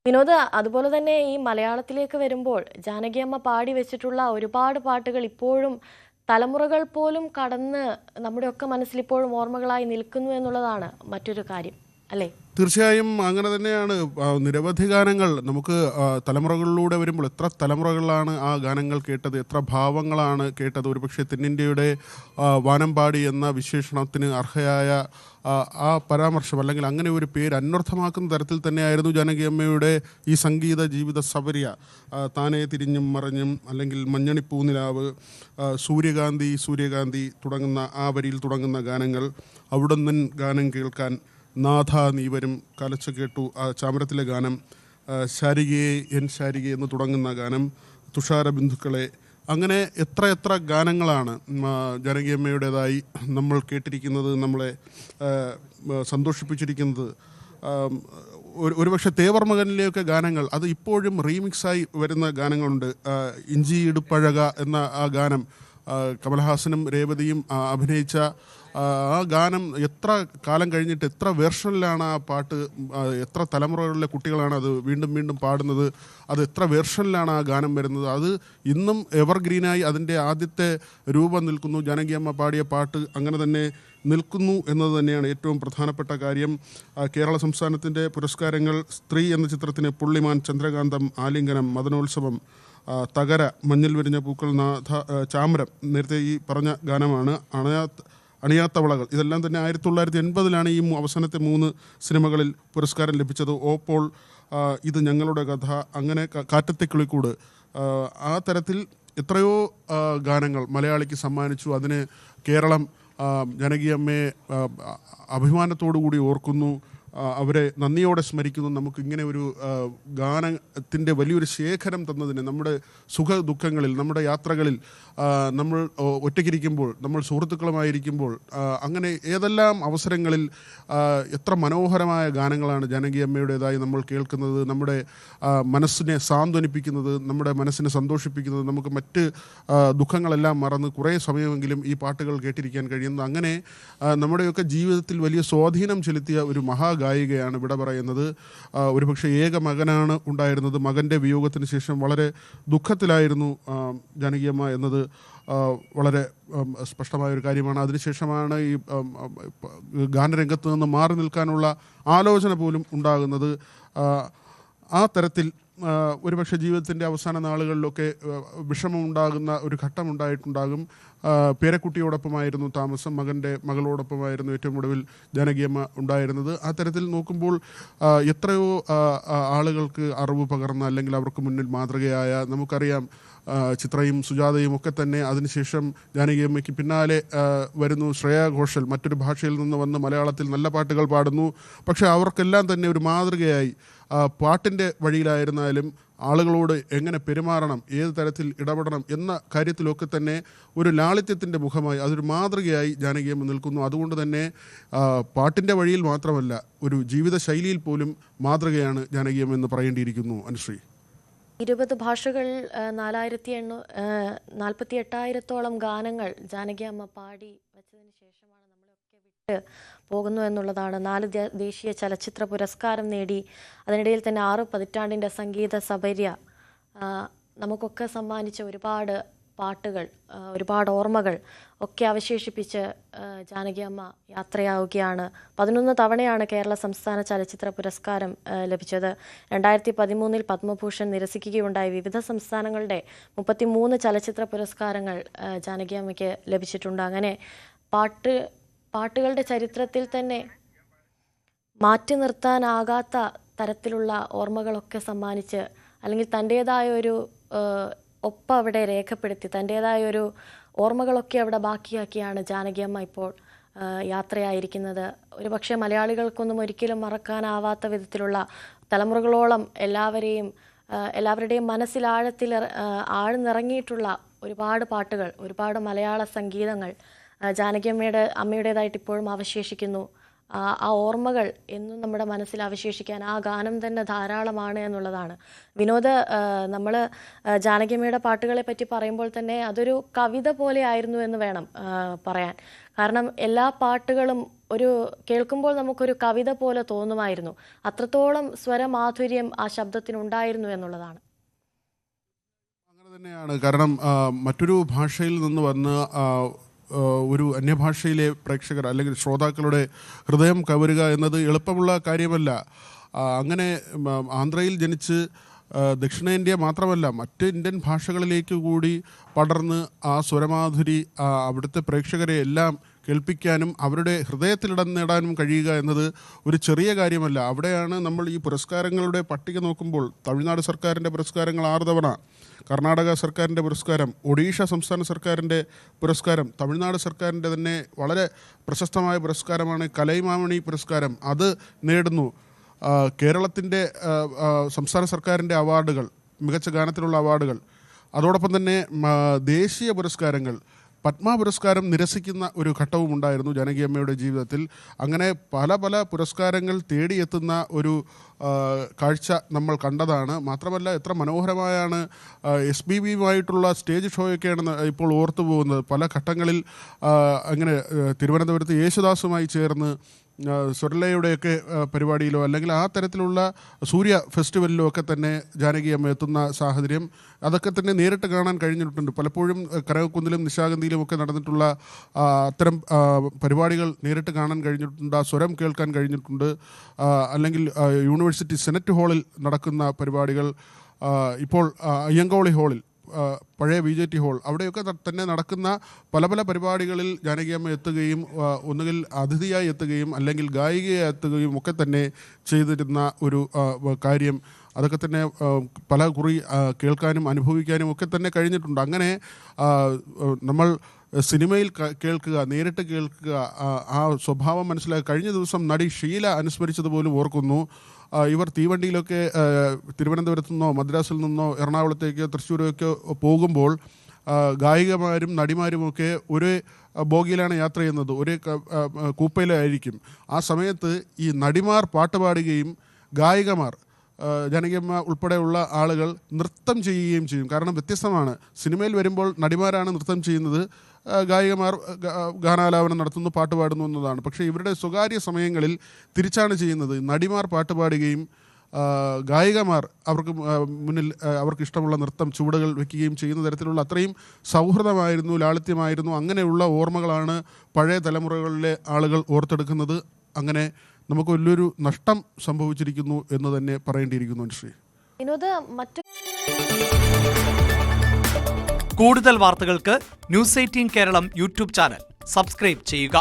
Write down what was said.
വിനോദ, അതുപോലെ തന്നെ ഈ മലയാളത്തിലേക്ക് വരുമ്പോൾ ജാനകിയമ്മ പാടി വെച്ചിട്ടുള്ള ഒരുപാട് പാട്ടുകൾ ഇപ്പോഴും തലമുറകൾ പോലും കടന്ന് നമ്മുടെയൊക്കെ മനസ്സിൽ ഇപ്പോഴും ഓർമ്മകളായി നിൽക്കുന്നു എന്നുള്ളതാണ് മറ്റൊരു കാര്യം, അല്ലേ? തീർച്ചയായും അങ്ങനെ തന്നെയാണ്. നിരവധി ഗാനങ്ങൾ നമുക്ക് തലമുറകളിലൂടെ വരുമ്പോൾ എത്ര തലമുറകളിലാണ് ആ ഗാനങ്ങൾ കേട്ടത്, എത്ര ഭാവങ്ങളാണ് കേട്ടത്. ഒരുപക്ഷെ തെന്നിന്ത്യയുടെ വാനമ്പാടി എന്ന വിശേഷണത്തിന് അർഹയായ ആ പരാമർശം അല്ലെങ്കിൽ അങ്ങനെ ഒരു പേര് അന്വർത്ഥമാക്കുന്ന തരത്തിൽ തന്നെയായിരുന്നു ജാനകിയമ്മയുടെ ഈ സംഗീത ജീവിത സബരിയ. താനേ തിരിഞ്ഞും മറിഞ്ഞും, അല്ലെങ്കിൽ മഞ്ഞണിപ്പൂനിലാവ്, സൂര്യകാന്തി സൂര്യകാന്തി തുടങ്ങുന്ന ആ വരിയിൽ തുടങ്ങുന്ന ഗാനങ്ങൾ, അവിടുന്ന് ഗാനം കേൾക്കാൻ നാഥ നീ വരും, കലച്ചു കേട്ടു ആ ചാമരത്തിലെ ഗാനം, ശാരികയെ എൻ ശാരികയെ എന്ന് തുടങ്ങുന്ന ഗാനം, തുഷാര ബിന്ദുക്കളെ, അങ്ങനെ എത്ര എത്ര ഗാനങ്ങളാണ് ജാനകിയമ്മയുടേതായി നമ്മൾ കേട്ടിരിക്കുന്നത്, നമ്മളെ സന്തോഷിപ്പിച്ചിരിക്കുന്നത്. ഒരുപക്ഷെ തേവർ മകനിലെയൊക്കെ ഗാനങ്ങൾ അത് ഇപ്പോഴും റീമിക്സായി വരുന്ന ഗാനങ്ങളുണ്ട്. ഇഞ്ചി ഇടുപ്പഴക എന്ന ആ ഗാനം കമൽഹാസനും രേവതിയും അഭിനയിച്ച ആ ഗാനം എത്ര കാലം കഴിഞ്ഞിട്ട് എത്ര വേർഷനിലാണ് ആ പാട്ട്, എത്ര തലമുറകളിലെ കുട്ടികളാണ് അത് വീണ്ടും വീണ്ടും പാടുന്നത്, അത് എത്ര വേർഷനിലാണ് ആ ഗാനം വരുന്നത്. അത് ഇന്നും എവർഗ്രീനായി അതിൻ്റെ ആദ്യത്തെ രൂപം നിൽക്കുന്നു. ജാനകിയമ്മ പാടിയ പാട്ട് അങ്ങനെ തന്നെ നിൽക്കുന്നു എന്നത് തന്നെയാണ് ഏറ്റവും പ്രധാനപ്പെട്ട കാര്യം. കേരള സംസ്ഥാനത്തിൻ്റെ പുരസ്കാരങ്ങൾ: സ്ത്രീ എന്ന ചിത്രത്തിന് പുള്ളിമാൻ, ചന്ദ്രകാന്തം, ആലിംഗനം, മദനോത്സവം, തകര, മഞ്ഞിൽ വിരിഞ്ഞ പൂക്കൾ, നാഥ, ചാമരം, നേരത്തെ ഈ പറഞ്ഞ ഗാനമാണ്, അണിയാത്തവളകൾ. ഇതെല്ലാം തന്നെ 1980 ഈ അവസാനത്തെ 3 സിനിമകളിൽ പുരസ്കാരം ലഭിച്ചത്. ഓപ്പോൾ, ഇത് ഞങ്ങളുടെ കഥ, അങ്ങനെ കാറ്റത്തെ കിളിക്കൂട്, ആ തരത്തിൽ എത്രയോ ഗാനങ്ങൾ മലയാളിക്ക് സമ്മാനിച്ചു. അതിന് കേരളം ജാനകിയമ്മയെ അഭിമാനത്തോടു കൂടി ഓർക്കുന്നു, അവരെ നന്ദിയോടെ സ്മരിക്കുന്നു. നമുക്കിങ്ങനെ ഒരു ഗാനത്തിൻ്റെ വലിയൊരു ശേഖരം തന്നതിന്, നമ്മുടെ സുഖ ദുഃഖങ്ങളിൽ, നമ്മുടെ യാത്രകളിൽ, നമ്മൾ ഒറ്റയ്ക്കിരിക്കുമ്പോൾ, നമ്മൾ സുഹൃത്തുക്കളുമായിരിക്കുമ്പോൾ, അങ്ങനെ ഏതെല്ലാം അവസരങ്ങളിൽ എത്ര മനോഹരമായ ഗാനങ്ങളാണ് ജാനകിയമ്മയുടേതായി നമ്മൾ കേൾക്കുന്നത്. നമ്മുടെ മനസ്സിനെ സാന്ത്വനിപ്പിക്കുന്നത്, നമ്മുടെ മനസ്സിനെ സന്തോഷിപ്പിക്കുന്നത്, നമുക്ക് മറ്റ് ദുഃഖങ്ങളെല്ലാം മറന്ന് കുറേ സമയമെങ്കിലും ഈ പാട്ടുകൾ കേട്ടിരിക്കാൻ കഴിയുന്നത്. അങ്ങനെ നമ്മുടെയൊക്കെ ജീവിതത്തിൽ വലിയ സ്വാധീനം ചെലുത്തിയ ഒരു മഹാഗായികയാണ് വിട പറയുന്നത്. ഒരുപക്ഷെ ഏക മകനാണ് ഉണ്ടായിരുന്നത്. മകൻ്റെ വിയോഗത്തിന് ശേഷം വളരെ ദുഃഖത്തിലായിരുന്നു ജാനകിയമ്മ എന്നത് വളരെ സ്പഷ്ടമായൊരു കാര്യമാണ്. അതിനുശേഷമാണ് ഈ ഗാനരംഗത്ത് നിന്ന് മാറി നിൽക്കാനുള്ള ആലോചന പോലും ഉണ്ടാകുന്നത്. ആ തരത്തിൽ ഒരുപക്ഷെ ജീവിതത്തിൻ്റെ അവസാന നാളുകളിലൊക്കെ വിഷമമുണ്ടാകുന്ന ഒരു ഘട്ടമുണ്ടായിട്ടുണ്ടാകും. പേരക്കുട്ടിയോടൊപ്പമായിരുന്നു താമസം, മകളോടൊപ്പമായിരുന്നു ഏറ്റവും ഒടുവിൽ ജാനകിയമ്മ ഉണ്ടായിരുന്നത്. ആ തരത്തിൽ നോക്കുമ്പോൾ എത്രയോ ആളുകൾക്ക് അറിവ് പകർന്ന, അല്ലെങ്കിൽ അവർക്ക് മുന്നിൽ മാതൃകയായ, നമുക്കറിയാം ചിത്രയും സുജാതയും ഒക്കെ തന്നെ. അതിനുശേഷം ജാനകിയമ്മയ്ക്ക് പിന്നാലെ വരുന്നു ശ്രേയ ഘോഷൽ, മറ്റൊരു ഭാഷയിൽ നിന്ന് വന്ന് മലയാളത്തിൽ നല്ല പാട്ടുകൾ പാടുന്നു. പക്ഷേ അവർക്കെല്ലാം തന്നെ ഒരു മാതൃകയായി പാട്ടിൻ്റെ വഴിയിലായിരുന്നാലും ആളുകളോട് എങ്ങനെ പെരുമാറണം, ഏത് തരത്തിൽ ഇടപെടണം എന്ന കാര്യത്തിലൊക്കെ തന്നെ ഒരു ലാളിത്യത്തിൻ്റെ മുഖമായി, അതൊരു മാതൃകയായി ജാനകിയമ്മ നിൽക്കുന്നു. അതുകൊണ്ട് തന്നെ പാട്ടിൻ്റെ വഴിയിൽ മാത്രമല്ല, ഒരു ജീവിത ശൈലിയിൽ പോലും മാതൃകയാണ് ജാനകിയമ്മ എന്ന് പറയേണ്ടിയിരിക്കുന്നു. അനുശ്രീ, 20 ഭാഷകൾ, 48,000-ഓളം ഗാനങ്ങൾ ജാനകിയമ്മ പാടി വെച്ചതിന് ശേഷമാണ് നമ്മളൊക്കെ വിട്ട് പോകുന്നു എന്നുള്ളതാണ്. 4 ദേശീയ ചലച്ചിത്ര പുരസ്കാരം നേടി. അതിനിടയിൽ തന്നെ 6 പതിറ്റാണ്ടിൻ്റെ സംഗീത സബര്യ നമുക്കൊക്കെ സമ്മാനിച്ച ഒരുപാട് പാട്ടുകൾ, ഒരുപാട് ഓർമ്മകൾ ഒക്കെ അവശേഷിപ്പിച്ച് ജാനകിയമ്മ യാത്രയാവുകയാണ്. 11 തവണയാണ് കേരള സംസ്ഥാന ചലച്ചിത്ര പുരസ്കാരം ലഭിച്ചത്. 2013 പത്മഭൂഷൺ നിരസിക്കുകയുണ്ടായി. വിവിധ സംസ്ഥാനങ്ങളുടെ 33 ചലച്ചിത്ര പുരസ്കാരങ്ങൾ ജാനകിയമ്മയ്ക്ക് ലഭിച്ചിട്ടുണ്ട്. അങ്ങനെ പാട്ടുകളുടെ ചരിത്രത്തിൽ തന്നെ മാറ്റി നിർത്താനാകാത്ത തരത്തിലുള്ള ഓർമ്മകളൊക്കെ സമ്മാനിച്ച്, അല്ലെങ്കിൽ തൻ്റേതായ ഒരു ഒപ്പം അവിടെ രേഖപ്പെടുത്തി, തൻ്റേതായൊരു ഓർമ്മകളൊക്കെ അവിടെ ബാക്കിയാക്കിയാണ് ജാനകിയമ്മ ഇപ്പോൾ യാത്രയായിരിക്കുന്നത്. ഒരുപക്ഷെ മലയാളികൾക്കൊന്നും ഒരിക്കലും മറക്കാനാവാത്ത വിധത്തിലുള്ള, തലമുറകളോളം എല്ലാവരുടെയും മനസ്സിലാഴത്തിൽ ആഴ്ന്നിറങ്ങിയിട്ടുള്ള ഒരുപാട് പാട്ടുകൾ, ഒരുപാട് മലയാള സംഗീതങ്ങൾ ജാനകിയമ്മയുടേതായിട്ട് ഇപ്പോഴും അവശേഷിക്കുന്നു. ആ ഓർമ്മകൾ എന്നും നമ്മുടെ മനസ്സിൽ അവശേഷിക്കാൻ ആ ഗാനം തന്നെ ധാരാളമാണ് എന്നുള്ളതാണ്. വിനോദ്, നമ്മൾ ജാനകിയമ്മയുടെ പാട്ടുകളെ പറ്റി പറയുമ്പോൾ തന്നെ അതൊരു കവിത പോലെ ആയിരുന്നു എന്ന് വേണം പറയാൻ. കാരണം എല്ലാ പാട്ടുകളും കേൾക്കുമ്പോൾ നമുക്കൊരു കവിത പോലെ തോന്നുമായിരുന്നു. അത്രത്തോളം സ്വരമാധുര്യം ആ ശബ്ദത്തിനുണ്ടായിരുന്നു എന്നുള്ളതാണ്. അങ്ങനെ തന്നെയാണ്. കാരണം മറ്റൊരു ഭാഷയിൽ നിന്ന് വന്ന് ഒരു അന്യഭാഷയിലെ പ്രേക്ഷകർ അല്ലെങ്കിൽ ശ്രോതാക്കളുടെ ഹൃദയം കവരുക എന്നത് എളുപ്പമുള്ള കാര്യമല്ല. അങ്ങനെ ആന്ധ്രയിൽ ജനിച്ച് ദക്ഷിണേന്ത്യ മാത്രമല്ല മറ്റ് ഇന്ത്യൻ ഭാഷകളിലേക്ക് കൂടി പടർന്ന് ആ സ്വരമാധുരി അവിടുത്തെ പ്രേക്ഷകരെ എല്ലാം കേൾപ്പിക്കാനും അവരുടെ ഹൃദയത്തിലിടം നേടാനും കഴിയുക എന്നത് ഒരു ചെറിയ കാര്യമല്ല. അവിടെയാണ് നമ്മൾ ഈ പുരസ്കാരങ്ങളുടെ പട്ടിക നോക്കുമ്പോൾ തമിഴ്നാട് സർക്കാരിൻ്റെ പുരസ്കാരങ്ങൾ 6 തവണ, കർണാടക സർക്കാരിൻ്റെ പുരസ്കാരം, ഒഡീഷ സംസ്ഥാന സർക്കാരിൻ്റെ പുരസ്കാരം, തമിഴ്നാട് സർക്കാരിൻ്റെ തന്നെ വളരെ പ്രശസ്തമായ പുരസ്കാരമാണ് കലൈമാമണി പുരസ്കാരം, അത് നേടുന്നു. കേരളത്തിൻ്റെ സംസ്ഥാന സർക്കാരിൻ്റെ അവാർഡുകൾ, മികച്ച ഗാനത്തിനുള്ള അവാർഡുകൾ, അതോടൊപ്പം തന്നെ ദേശീയ പുരസ്കാരങ്ങൾ, പത്മ പുരസ്കാരം നിരസിക്കുന്ന ഒരു ഘട്ടവും ഉണ്ടായിരുന്നു ജാനകിയമ്മയുടെ ജീവിതത്തിൽ. അങ്ങനെ പല പല പുരസ്കാരങ്ങൾ തേടിയെത്തുന്ന ഒരു കാഴ്ച നമ്മൾ കണ്ടതാണ്. മാത്രമല്ല എത്ര മനോഹരമായാണ് SPBയുമായിട്ടുള്ള സ്റ്റേജ് ഷോയൊക്കെയാണ് ഇപ്പോൾ ഓർത്തു പോകുന്നത്. പല ഘട്ടങ്ങളിൽ അങ്ങനെ തിരുവനന്തപുരത്ത് യേശുദാസുമായി ചേർന്ന് സ്വർലയുടെയൊക്കെ പരിപാടിയിലോ അല്ലെങ്കിൽ ആ തരത്തിലുള്ള സൂര്യ ഫെസ്റ്റിവലിലോ ഒക്കെ തന്നെ ജാനകിയമ്മ എത്തുന്ന സാഹചര്യം അതൊക്കെ തന്നെ നേരിട്ട് കാണാൻ കഴിഞ്ഞിട്ടുണ്ട്. പലപ്പോഴും കനകക്കുന്നിലും നിശാഗന്ധിയിലും ഒക്കെ നടന്നിട്ടുള്ള അത്തരം പരിപാടികൾ നേരിട്ട് കാണാൻ കഴിഞ്ഞിട്ടുണ്ട്, ആ സ്വരം കേൾക്കാൻ കഴിഞ്ഞിട്ടുണ്ട്. അല്ലെങ്കിൽ യൂണിവേഴ്സിറ്റി സെനറ്റ് ഹാളിൽ നടക്കുന്ന പരിപാടികൾ, ഇപ്പോൾ അയ്യങ്കോളി ഹാളിൽ, പഴയ VJT ഹാൾ, അവിടെയൊക്കെ തന്നെ നടക്കുന്ന പല പല പരിപാടികളിൽ ജാനകിയമ്മ എത്തുകയും ഒന്നുകിൽ അതിഥിയായി എത്തുകയും അല്ലെങ്കിൽ ഗായികയായി എത്തുകയും ഒക്കെ തന്നെ ചെയ്തിരുന്ന ഒരു കാര്യം, അതൊക്കെ തന്നെ പല കുറി കേൾക്കാനും അനുഭവിക്കാനും ഒക്കെ തന്നെ കഴിഞ്ഞിട്ടുണ്ട്. അങ്ങനെ നമ്മൾ സിനിമയിൽ കേൾക്കുക, നേരിട്ട് കേൾക്കുക, ആ സ്വഭാവം മനസ്സിലാക്കുക. കഴിഞ്ഞ ദിവസം നടി ഷീല അനുസ്മരിച്ചതുപോലും ഓർക്കുന്നു. ഇവർ തീവണ്ടിയിലൊക്കെ തിരുവനന്തപുരത്തു നിന്നോ മദ്രാസിൽ നിന്നോ എറണാകുളത്തേക്കോ തൃശ്ശൂരൊക്കെ പോകുമ്പോൾ ഗായികമാരും നടിമാരുമൊക്കെ ഒരേ ബോഗിയിലാണ് യാത്ര ചെയ്യുന്നത്, ഒരേ കൂപ്പയിലായിരിക്കും. ആ സമയത്ത് ഈ നടിമാർ പാട്ട് പാടുകയും ഗായികമാർ, ജാനകിയമ്മ ഉൾപ്പെടെയുള്ള ആളുകൾ നൃത്തം ചെയ്യുകയും ചെയ്യും. കാരണം വ്യത്യസ്തമാണ്. സിനിമയിൽ വരുമ്പോൾ നടിമാരാണ് നൃത്തം ചെയ്യുന്നത്, ഗായികമാർ ഗാനാലാപനം നടത്തുന്നു, പാട്ട് പാടുന്നു എന്നതാണ്. പക്ഷേ ഇവരുടെ സ്വകാര്യ സമയങ്ങളിൽ തിരിച്ചാണ് ചെയ്യുന്നത്. നടിമാർ പാട്ട് പാടുകയും ഗായികമാർ അവർക്ക് മുന്നിൽ അവർക്ക് ഇഷ്ടമുള്ള നൃത്തം ചുവടുകൾ വയ്ക്കുകയും ചെയ്യുന്ന തരത്തിലുള്ള അത്രയും സൗഹൃദമായിരുന്നു, ലാളിത്യമായിരുന്നു. അങ്ങനെയുള്ള ഓർമ്മകളാണ് പഴയ തലമുറകളിലെ ആളുകൾ ഓർത്തെടുക്കുന്നത്. അങ്ങനെ നമുക്ക് വലിയൊരു നഷ്ടം സംഭവിച്ചിരിക്കുന്നു എന്ന് തന്നെ പറയേണ്ടിയിരിക്കുന്നു. ശ്രീ വിനോദ്, കൂടുതൽ വാർത്തകൾക്ക് News 18 Keralam YouTube channel subscribe ചെയ്യുക.